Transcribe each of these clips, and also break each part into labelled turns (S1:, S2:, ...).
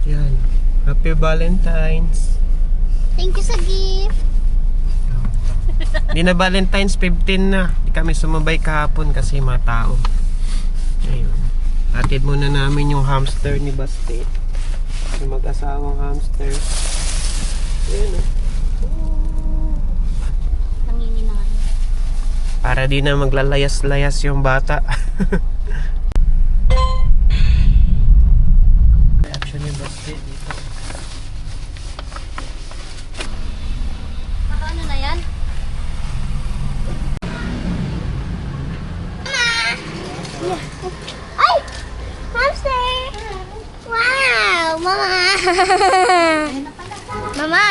S1: Yan. Happy Valentine's.
S2: Thank you sa gift.
S1: Di na Valentine's, 15 na. Di kami sumabay kahapon kasi mga tao. Ayun. Atid muna namin yung hamster ni Basti. Yung mag-asawang hamster. Ayun
S2: Nanginginan.
S1: Para di na maglalayas-layas yung bata. Reaction ni Basti dito.
S2: Ano na yan? Ay! Hamster! Wow! Mama! Mama!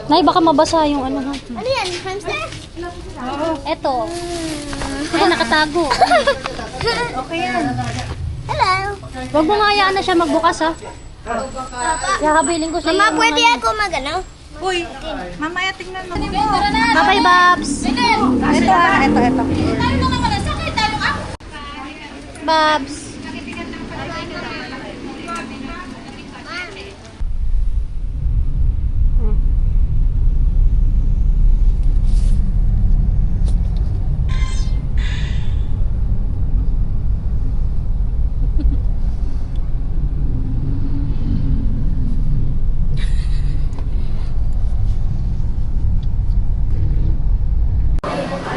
S3: Nay, baka mabasa yung ano ha.
S2: Ano yan? Hamster?
S3: Eto. Ay, nakatago.
S2: Okay yan. Hello!
S3: Huwag mo nga hayaan na siya magbukas ha. Hahabilin ko siya.
S2: Mama, pwede ako magano?
S4: Uy, mamaya tingnan mo.
S3: Bye-bye, Babs.
S4: Ito.
S3: Babs.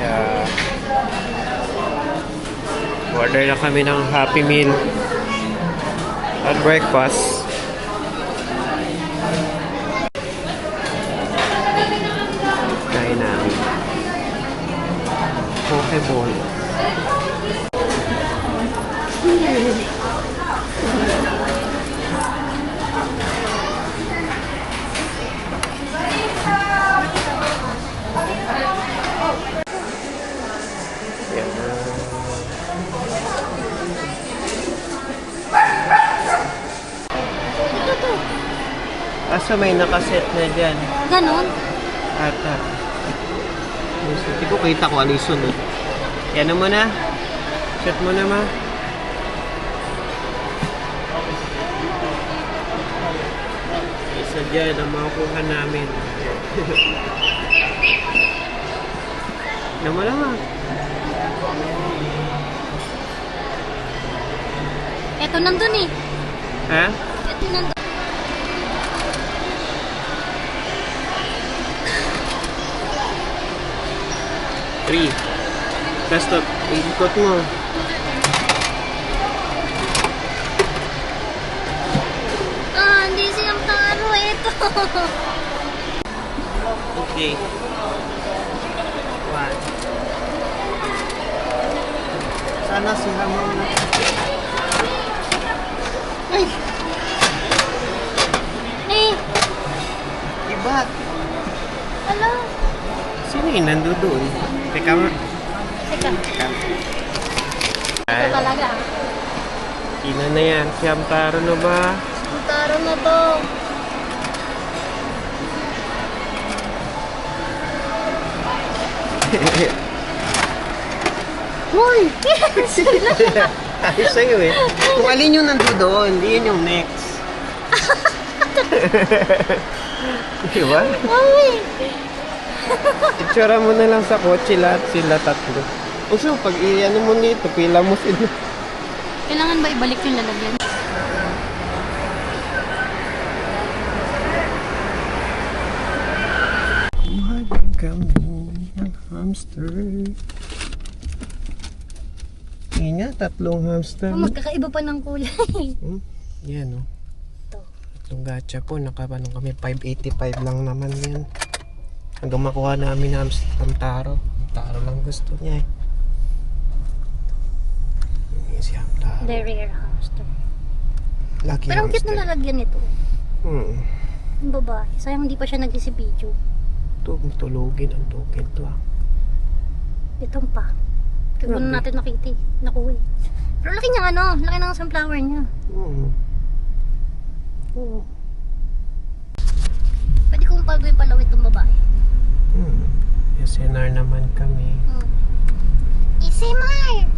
S1: Yeah. Order na kami ng Happy Meal at breakfast. Kain namin. Pokeball. Asa may nakaset na dyan?
S3: Ganon.
S1: Ata. Hindi ko kita ko ano yung sunod. Yan mo na. Set mo na, ma. Isa dyan ang makukuha namin. Yan mo lang, ma.
S3: Eto nandun eh.
S1: Ha?
S3: Eto nandun.
S1: Three. Basta ikot mo.
S2: Hindi siyang taro ito.
S1: Okay. One. Sana si Ramon na.
S3: Eh,
S1: Iba.
S2: Hello?
S1: Sino yung nandoon? Teka mo.
S3: teka. Ito
S1: Ay,
S3: talaga.
S1: ina na yan. Siyam taro na ba?
S2: Ang taro na to.
S3: Hoy!
S1: Ay, sa'yo eh. Kung alin yung nandoon, hindi yun yung next. Diba?
S3: Hoy!
S1: Itsura mo na lang sa kotse lahat sila tatlo. O so, pag i-ano mo nito, pila mo sila.
S3: Kailangan ba ibalik yung lalagyan?
S1: Mahal kami ng hamster. Yan nga, tatlong hamster.
S3: Magkakaiba pa ng kulay.
S1: Yan o. Tatlong gacha po. Nakapanong kami. 585 lang naman yan. Hanggang makuha namin ang taro. Ang taro lang gusto niya eh. Yan si Hamtaro.
S3: The rare hamster.
S1: Lucky
S3: Pero ang cute
S1: hamster.
S3: na lalagyan nito.
S1: Hmm.
S3: Yung babae. Sayang hindi pa siya nag-video.
S1: Ito, matulogin ang token to ah.
S3: Ito pa. Kaya
S1: Grabe.
S3: natin nakita eh. Nakuha eh. Pero laki niya ano. Laki ng sunflower niya.
S1: Oo.
S3: Pwede kong pagawin palawit itong babae.
S1: SNR naman kami.
S2: Isimar!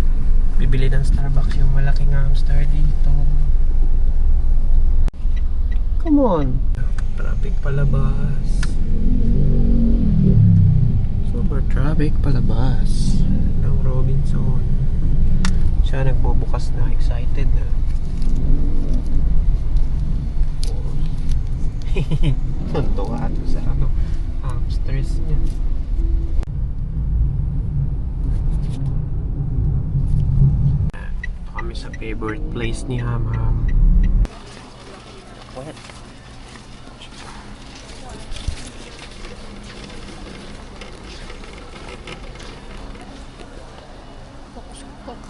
S1: Bibili ng Starbucks yung malaking hamster dito. Simon. Traffic palabas. Super traffic palabas ng Robinson. Siya nagbubukas na. Excited na. Tuntua ito sa hamsters niya. Ito kami sa favorite place ni Ham Ham. What?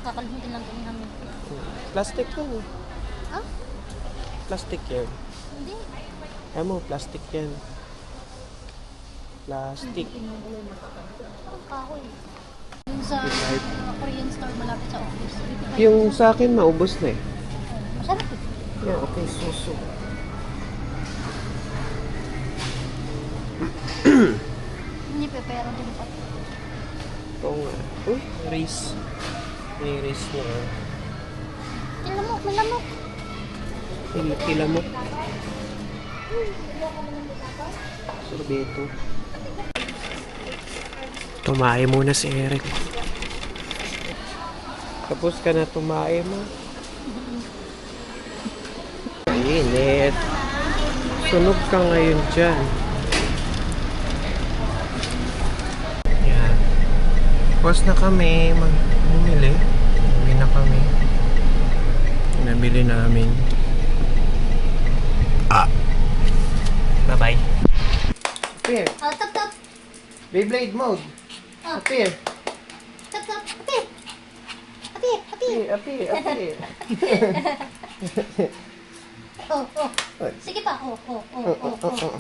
S3: Kakalimutin lang kami namin.
S1: Plastic yan eh.
S3: Ha?
S1: Plastic yan.
S3: Hindi.
S1: Alam mo, plastic yan. Plastic.
S3: Ang kahoy. Yung sa Korean store malapit sa office. Dito tayo.
S1: Yung sa akin, maubos na eh.
S3: Masarap eh.
S1: Yeah, okay, suso.
S3: Hindi pa pero din pa.
S1: Ito nga. Uy, race. May race na.
S3: Tilamok, malamok.
S1: Tila mo. Sorbeto. Tumae muna si Eric. Tapos ka na tumae mo. Init. Sunog ka ngayon dyan. Yan. Tapos na kami. Bumili. Bumili na kami. Nabili namin. Bye-bye. Appear.
S3: Oh, tap tap.
S1: Beyblade mode.
S3: Oh.
S1: Appear.
S3: Tap tap. Apir. Apir. Apir.
S1: Appear. Appear.
S3: Oh, oh. Sige pa. Oh, oh, oh, oh, oh.